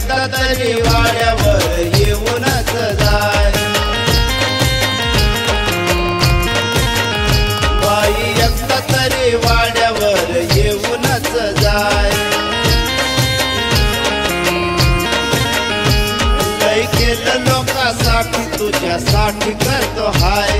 एकदा तरी वाड्यावर येऊनच जाय बाई एकदा तरी वाड्यावर येऊनच जाय लय केलं लोकांसाठी तुझ्यासाठी करतो हाय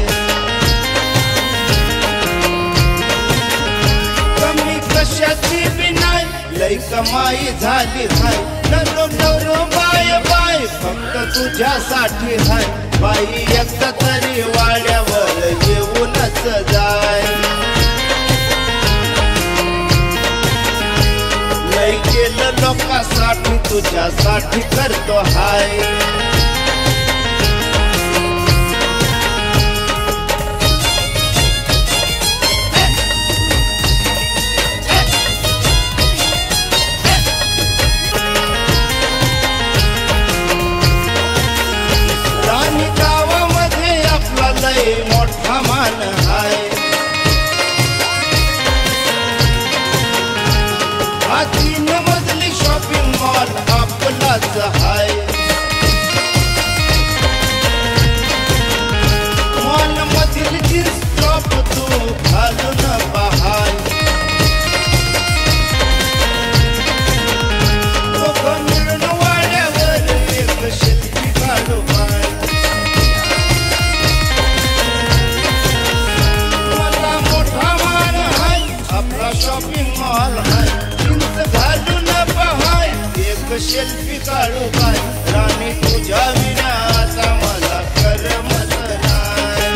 कमी कशाची बी नाही लय कमाई झाली हाय नरो नरो बाय बाय फक्त तुझ्यासाठी हाय बाई एकदा तरी वाड्यावर येऊनच जाय लय केलं लोकांसाठी तुझ्यासाठी करतो हाय मोठा मान हाय हा 3 मजली शॉपिंग मॉल आपलाच हाय मॉल मधील जीन्स टॉप तू घालून पहाय दोघं मिळून वाड्यावर एक शेल्फी काढू बाय शॉपिंग मॉल हाय जीन्स घालून पहाय एक सेल्फी काढू बाय राणी तुझ्या विना आता मला करमत नाही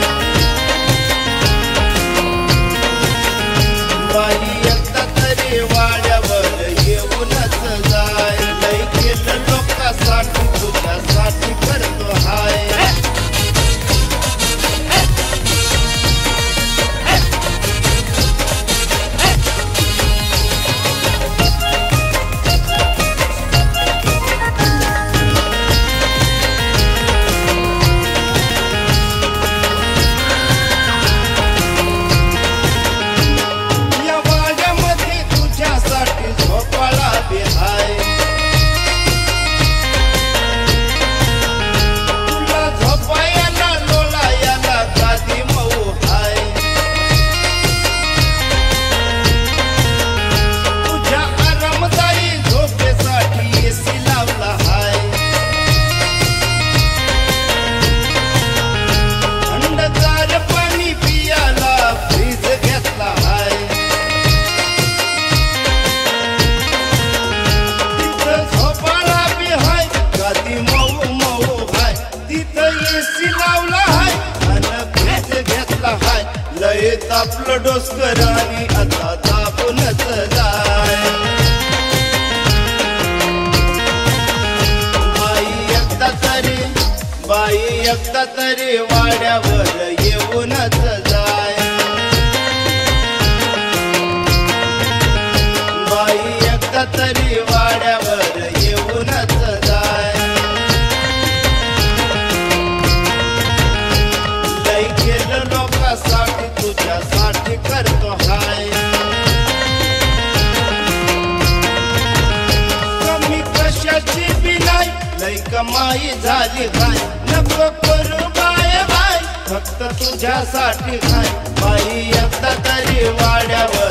बाई एकदा तरी वाड्यावर येऊनच जाय लय केलं लोकांसाठी तुझ्यासाठी करतो हाय लय तापलं डोसकरानी आता तापूनच जाय बाई एकदा तरी वाड्यावर येऊनच जाय बाई एकदा तरी वाड्यावर येऊनच जाय लय केलं लोकांसाठी तुझ्यासाठी करतो हाय कमी कशाची बी नाही लय कमाई झाली हाय नको करू बाय बाय फक्त तुझ्यासाठी हाय बाई एकदा तरी वाड्यावर